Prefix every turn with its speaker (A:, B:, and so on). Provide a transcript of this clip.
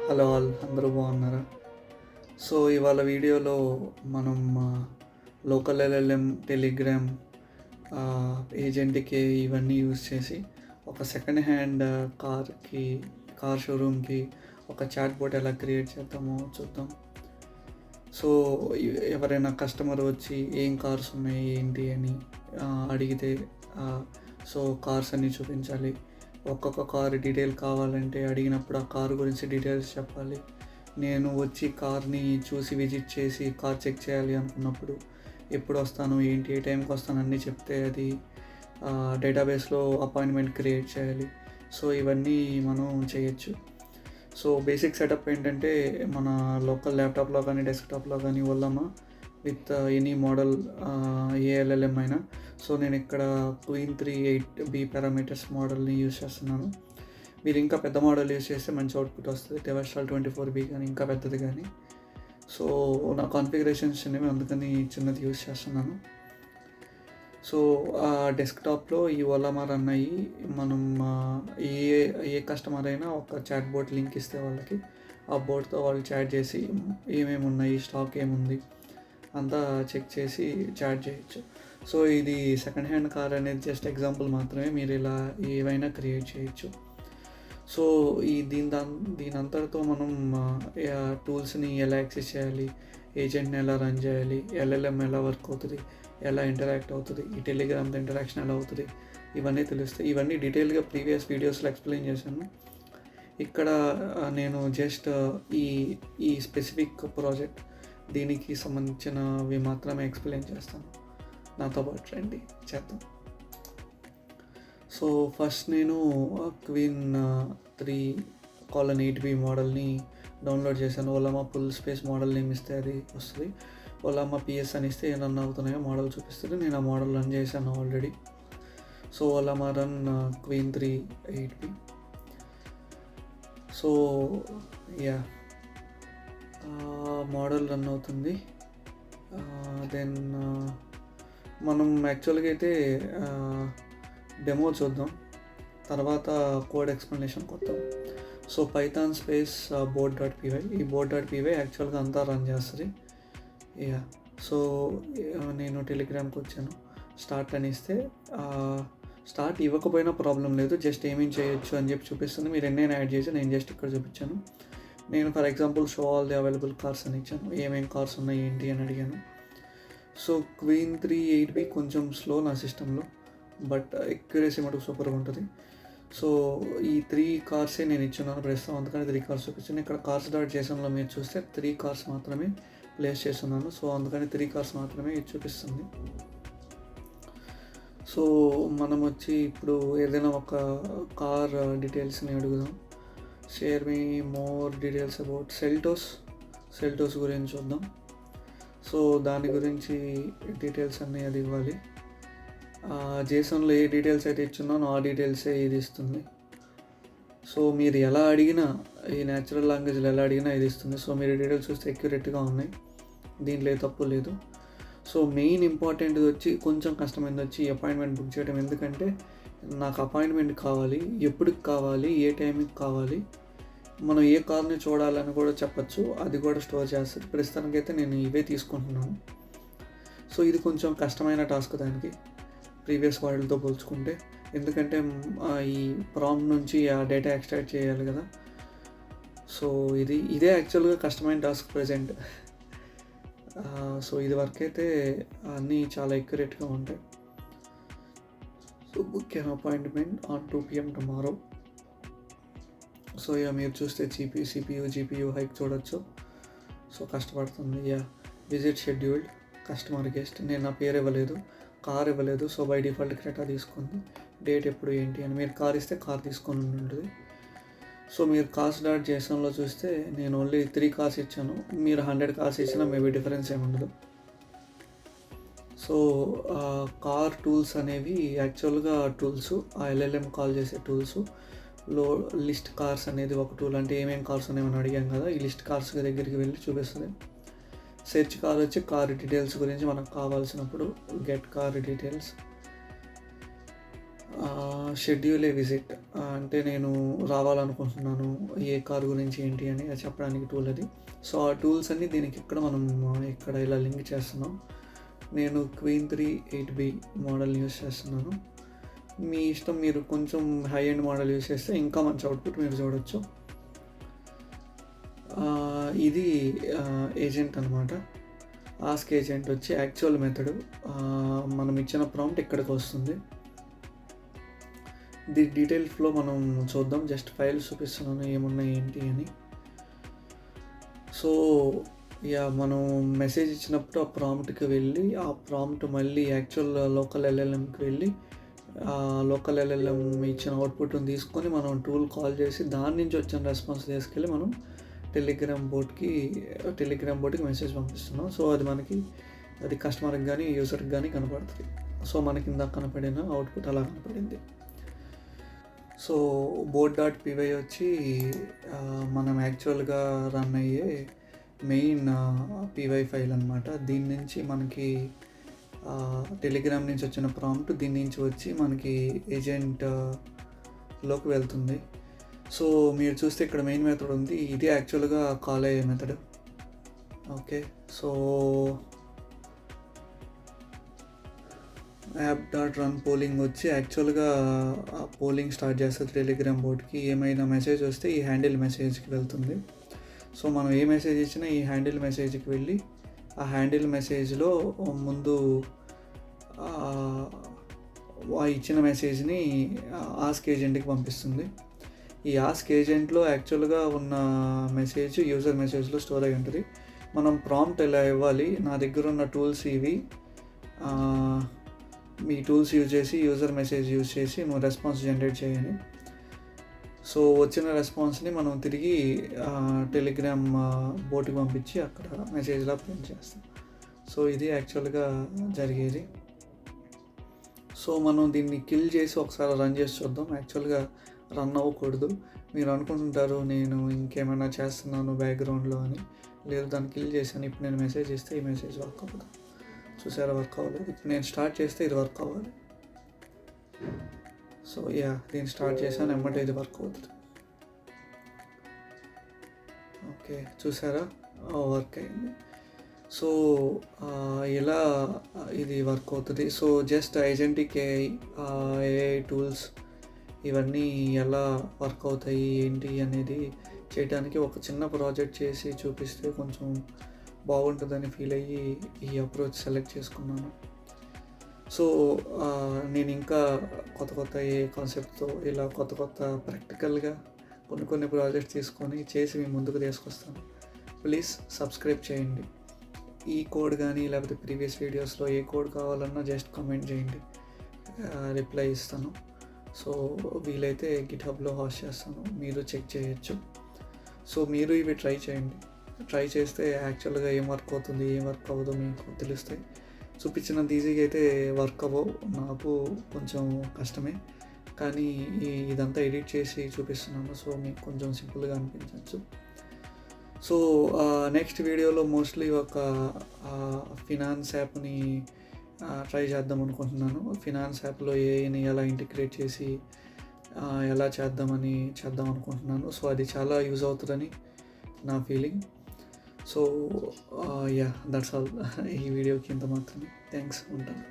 A: Hello all, అందరూ బాగున్నారా? So ఇవాళ వీడియోలో మనం లోకల్ ఎల్ఎల్ఎం, టెలిగ్రామ్, ఏజెంట్కి ఇవన్నీ యూజ్ చేసి ఒక సెకండ్ హ్యాండ్ కార్ షోరూమ్కి ఒక చాట్ బోట్ ఎలా క్రియేట్ చేద్దామో చూద్దాం. సో ఎవరైనా కస్టమర్ వచ్చి ఏం కార్స్ ఉన్నాయి ఏంటి అని అడిగితే సో కార్స్ అన్నీ చూపించాలి. ఒక్కొక్క కార్ డీటెయిల్ కావాలంటే అడిగినప్పుడు ఆ కారు గురించి డీటెయిల్స్ చెప్పాలి. నేను వచ్చి కార్ని చూసి విజిట్ చేసి కార్ చెక్ చేయాలి అనుకున్నప్పుడు ఎప్పుడు వస్తాను ఏంటి ఏ టైంకి వస్తాను అన్నీ చెప్తే అది డేటాబేస్లో అపాయింట్మెంట్ క్రియేట్ చేయాలి. సో ఇవన్నీ మనం చేయొచ్చు. సో బేసిక్ సెటప్ ఏంటంటే మన లోకల్ ల్యాప్టాప్లో కానీ డెస్క్టాప్లో కానీ వల్లమా విత్ ఎనీ మోడల్ ఏఎల్ఎల్ఎం అయినా. సో నేను ఇక్కడ Queen 3.8B పారామీటర్స్ మోడల్ని యూజ్ చేస్తున్నాను. మీరు ఇంకా పెద్ద మోడల్ యూజ్ చేస్తే మంచి అవుట్పుట్ వస్తుంది, Tevastral 24B కానీ ఇంకా పెద్దది కానీ. సో నా కాన్ఫిగరేషన్స్ చిన్నవి, అందుకని చిన్నది యూజ్ చేస్తున్నాను. సో డెస్క్టాప్లో ఈ ఓలామా రన్ అయ్యి మనం ఏ కస్టమర్ అయినా ఒక చాట్ బోట్ లింక్ ఇస్తే వాళ్ళకి ఆ బోర్డ్తో వాళ్ళు చాట్ చేసి ఏమేమి ఉన్నాయి, స్టాక్ ఏముంది అంతా చెక్ చేసి చాట్ చేయొచ్చు. సో ఇది సెకండ్ హ్యాండ్ కార్ అనేది జస్ట్ ఎగ్జాంపుల్ మాత్రమే, మీరు ఇలా ఏవైనా క్రియేట్ చేయొచ్చు. సో దీని అంతటితో మనం టూల్స్ని ఎలా యాక్సెస్ చేయాలి, ఏజెంట్ని ఎలా రన్ చేయాలి, ఎల్ఎల్ఎం ఎలా వర్క్ అవుతుంది, ఎలా ఇంటరాక్ట్ అవుతుంది, ఈ టెలిగ్రామ్తో ఇంటరాక్షన్ ఎలా అవుతుంది, ఇవన్నీ తెలుస్తాయి. ఇవన్నీ డీటెయిల్గా ప్రీవియస్ వీడియోస్లో ఎక్స్ప్లెయిన్ చేశాను. ఇక్కడ నేను జస్ట్ ఈ స్పెసిఫిక్ ప్రాజెక్ట్ దీనికి సంబంధించినవి మాత్రమే ఎక్స్ప్లెయిన్ చేస్తాను. నాతో పాటు రండి చేద్దాం. సో ఫస్ట్ నేను Queen 3:8B మోడల్ని డౌన్లోడ్ చేశాను. ఓలామా ఫుల్ స్పేస్ మోడల్ నేమ్ ఇస్తే అది వస్తుంది. ఓలామా PS అని ఇస్తే ఏ రన్ అవుతున్నాయో మోడల్ చూపిస్తుంది. నేను ఆ మోడల్ రన్ చేశాను already. So Ollama run Queen 3.8B. So model run అవుతుంది. దెన్ మనం యాక్చువల్గా అయితే డెమో చూద్దాం, తర్వాత కోడ్ ఎక్స్ప్లెనేషన్ కొద్దాం. సో పైథాన్ స్పేస్ board.py, ఈ board.py యాక్చువల్గా అంతా రన్ చేస్తుంది. సో నేను టెలిగ్రామ్కి వచ్చాను. స్టార్ట్ అని ఇస్తే స్టార్ట్ ఇవ్వకపోయినా ప్రాబ్లం లేదు, జస్ట్ ఏమేం చేయొచ్చు అని చెప్పి చూపిస్తుంది. మీరు ఎన్నైనా యాడ్ చేసి నేను జస్ట్ ఇక్కడ చూపించాను. నేను for example show all the available cars అని ఇచ్చాను. ఏమేం కార్స్ ఉన్నాయి ఏంటి అని అడిగాను. సో Queen 3.8B కొంచెం స్లో నా సిస్టంలో, బట్ ఎక్యురసీ మటుకు సూపర్గా ఉంటుంది. సో ఈ 3 కార్సే నేను ఇచ్చున్నాను ప్రస్తుతం, అందుకని 3 కార్స్ చూపించాను. ఇక్కడ cars.jsonలో మీరు చూస్తే 3 కార్స్ మాత్రమే ప్లేస్ చేస్తున్నాను. సో అందుకని 3 కార్స్ మాత్రమే ఇది చూపిస్తుంది. సో మనం వచ్చి ఇప్పుడు ఏదైనా ఒక కార్ డీటెయిల్స్ని అడుగుదాం. Share me more details about Seltos గురించి చూద్దాం. సో దాని గురించి డీటెయిల్స్ అన్నీ అది ఇవ్వాలి. జేసన్లో ఏ డీటెయిల్స్ అయితే ఇచ్చున్నానో ఆ డీటెయిల్సే ఇది ఇస్తుంది. సో మీరు ఎలా అడిగినా, ఈ న్యాచురల్ లాంగ్వేజ్లో ఎలా అడిగినా ఇది ఇస్తుంది. సో మీరు డీటెయిల్స్ చూస్తే ఎక్యురేట్గా ఉన్నాయి, దీంట్లో తప్పు లేదు. సో మెయిన్ ఇంపార్టెంట్ వచ్చి కొంచెం కష్టమైంది వచ్చి అపాయింట్మెంట్ బుక్ చేయడం. ఎందుకంటే నాకు అపాయింట్మెంట్ కావాలి, ఎప్పటికి కావాలి, ఏ టైంకి కావాలి, మనం ఏ కార్ని చూడాలని కూడా చెప్పచ్చు, అది కూడా స్టోర్ చేస్తుంది. ప్రస్తుతానికైతే నేను ఇవే తీసుకుంటున్నాను. సో ఇది కొంచెం కష్టమైన టాస్క్ దానికి ప్రీవియస్ వాటితో పోల్చుకుంటే, ఎందుకంటే ఈ ప్రాంప్ట్ నుంచి ఆ డేటా ఎక్స్ట్రాక్ట్ చేయాలి కదా. సో ఇదే యాక్చువల్గా కష్టమైన టాస్క్ ప్రజెంట్. సో ఇది వర్క్ అయితే అన్నీ చాలా ఎక్యురేట్గా ఉంటాయి. So book an appointment on 2 PM tomorrow. So మీరు చూస్తే CPU GPU హైక్ చూడొచ్చు. సో కష్టపడుతుంది. విజిట్ షెడ్యూల్డ్, కస్టమర్ గెస్ట్, నేను నా పేరు ఇవ్వలేదు, కార్ ఇవ్వలేదు. సో బై డిఫాల్ట్ క్రెటా తీసుకుంది. డేట్ ఎప్పుడు ఏంటి అని మీరు కార్ ఇస్తే కార్ తీసుకొని ఉంటుంది. సో మీరు cars.jsonలో చూస్తే నేను ఓన్లీ 3 కార్స్ ఇచ్చాను, మీరు 100 కార్స్ ఇచ్చినా మేబీ డిఫరెన్స్ ఏముండదు. సో కార్ టూల్స్ అనేవి యాక్చువల్గా టూల్స్, ఆ ఎల్ఎల్ఎం కాల్ చేసే టూల్స్. లిస్ట్ కార్స్ అనేది ఒక టూల్, అంటే ఏమేమి కార్స్ ఉన్నాయని అడిగాను కదా, ఈ లిస్ట్ కార్స్ దగ్గరికి వెళ్ళి చూపిస్తుంది. సెర్చ్ కార్ వచ్చి కార్ డీటెయిల్స్ గురించి మనకు కావాల్సినప్పుడు గెట్ కార్ డీటెయిల్స్. షెడ్యూల్ ఏ విజిట్ అంటే నేను రావాలనుకుంటున్నాను ఏ కార్ గురించి ఏంటి అని చెప్పడానికి టూల్ అది. సో ఆ టూల్స్ అన్నీ దీనికి ఇక్కడ మనం ఇక్కడ ఇలా లింక్ చేస్తున్నాం. నేను క్వీన్ 3 8B మోడల్ యూస్ చేస్తున్నాను. మీ ఇష్టం, మీరు కొంచెం హై ఎండ్ మోడల్ యూస్ చేస్తే ఇంకా మంచి అవుట్పుట్ మీరు చూడొచ్చు. ఇది ఏజెంట్ అనమాట. ఆస్క్ ఏజెంట్ వచ్చి యాక్చువల్ మెథడ్. మనం ఇచ్చిన ప్రాంప్ట్ ఇక్కడికి వస్తుంది. ది డీటెయిల్ ఫ్లో మనం చూద్దాం. జస్ట్ ఫైల్స్ చూపిస్తున్నాను ఏమున్నాయి ఏంటి అని. సో మనం మెసేజ్ ఇచ్చినప్పుడు ఆ ప్రాంప్ట్కి వెళ్ళి ఆ ప్రాంప్ట్ మళ్ళీ యాక్చువల్ లోకల్ ఎల్ఎల్ఎంకి వెళ్ళి ఆ లోకల్ ఎల్ఎల్ఎం ఇచ్చిన అవుట్పుట్ని తీసుకొని మనం టూల్ కాల్ చేసి దాని నుంచి వచ్చిన రెస్పాన్స్ తీసుకెళ్ళి మనం టెలిగ్రామ్ బోర్డ్కి మెసేజ్ పంపిస్తున్నాం. సో అది కస్టమర్కి కానీ యూజర్కి కానీ కనపడుతుంది. సో మనకి ఇందాక కనపడిన అవుట్పుట్ అలా కనపడింది. సో board.py వచ్చి మనం యాక్చువల్గా రన్ అయ్యే మెయిన్ py ఫైల్ అనమాట. దీని నుంచి మనకి టెలిగ్రామ్ నుంచి వచ్చిన ప్రాంప్ట్ దీని నుంచి వచ్చి మనకి ఏజెంట్లోకి వెళ్తుంది. సో మీరు చూస్తే ఇక్కడ మెయిన్ మెథడ్ ఉంది. ఇది యాక్చువల్గా కాల్ అయ్యే మెథడ్. ఓకే, సో యాప్.రన్ పోలింగ్ వచ్చి యాక్చువల్గా పోలింగ్ స్టార్ట్ చేస్తుంది టెలిగ్రామ్ బోర్డ్కి. ఏమైనా మెసేజ్ వస్తే ఈ హ్యాండిల్ మెసేజ్కి వెళ్తుంది. సో మనం ఏ మెసేజ్ ఇచ్చినా ఈ హ్యాండిల్ మెసేజ్కి వెళ్ళి ఆ హ్యాండిల్ మెసేజ్లో ముందు ఇచ్చిన మెసేజ్ని ఆస్క్ ఏజెంట్కి పంపిస్తుంది. ఈ ఆస్క్ ఏజెంట్లో యాక్చువల్గా ఉన్న మెసేజ్ యూజర్ మెసేజ్లో స్టోర్ అయి ఉంటుంది. మనం ప్రాంప్ట్ ఎలా ఇవ్వాలి, నా దగ్గర ఉన్న టూల్స్ ఇవి, మీ టూల్స్ యూజ్ చేసి యూజర్ మెసేజ్ యూజ్ చేసి నువ్వు రెస్పాన్స్ జనరేట్ చేయని. సో వచ్చిన రెస్పాన్స్ని మనం తిరిగి టెలిగ్రామ్ బోర్డుకి పంపించి అక్కడ మెసేజ్లా ప్రింట్ చేస్తాం. సో ఇది యాక్చువల్గా జరిగేది. సో మనం దీన్ని కిల్ చేసి ఒకసారి రన్ చేసి చూద్దాం. యాక్చువల్గా రన్ అవ్వకూడదు. మీరు అనుకుంటుంటారు నేను ఇంకేమైనా చేస్తున్నాను బ్యాక్గ్రౌండ్లో అని. లేదు, దాన్ని కిల్ చేశాను. ఇప్పుడు నేను మెసేజ్ ఇస్తే ఈ మెసేజ్ వర్క్ అవ్వదు. చూసారా, వర్క్ అవ్వలేదు. ఇప్పుడు నేను స్టార్ట్ చేస్తే ఇది వర్క్ అవ్వాలి. సో దీన్ని స్టార్ట్ చేశాను, ఎమ్మటే ఇది వర్క్ అవుతుంది. ఓకే, చూసారా, వర్క్ అయింది. సో ఇలా ఇది వర్క్ అవుతుంది. So just agentic AI tools ఇవన్నీ ఎలా వర్క్ అవుతాయి ఏంటి అనేది చేయడానికి ఒక చిన్న ప్రాజెక్ట్ చేసి చూపిస్తే కొంచెం బాగుంటుందని ఫీల్ అయ్యి ఈ అప్రోచ్ సెలెక్ట్ చేసుకున్నాను. సో నేను ఇంకా కొత్త ఏ కాన్సెప్ట్తో ఇలా కొత్త ప్రాక్టికల్గా కొన్ని ప్రాజెక్ట్స్ తీసుకొని చేసి మీ ముందుకు తీసుకొస్తాను. ప్లీజ్ సబ్స్క్రైబ్ చేయండి. ఈ కోడ్ కానీ లేకపోతే ప్రీవియస్ వీడియోస్లో ఏ కోడ్ కావాలన్నా జస్ట్ కామెంట్ చేయండి, రిప్లై ఇస్తాను. సో వీలైతే గిట్హబ్లో హోస్ట్ చేస్తాను, మీరు చెక్ చేయొచ్చు. సో మీరు ఇవి ట్రై చేయండి. ట్రై చేస్తే యాక్చువల్గా ఏం వర్క్ అవుతుంది ఏం వర్క్ అవ్వదో మీకు తెలుస్తాయి. చూపించినంత ఈజీగా అయితే వర్క్ అవ్వవు, నాకు కొంచెం కష్టమే. కానీ ఇదంతా ఎడిట్ చేసి చూపిస్తున్నాను, సో మీకు కొంచెం సింపుల్గా అనిపించవచ్చు. సో నెక్స్ట్ వీడియోలో మోస్ట్లీ ఒక ఫినాన్స్ యాప్ని ట్రై చేద్దాం అనుకుంటున్నాను. ఫినాన్స్ యాప్లో ఏఐని ఎలా ఇంటిగ్రేట్ చేసి ఎలా చేద్దాం అనుకుంటున్నాను. సో అది చాలా యూజ్ అవుతుందని నా ఫీలింగ్. So that's all. ఈ వీడియోకి ఇంత మాత్రమే. థ్యాంక్స్, ఉంటాను.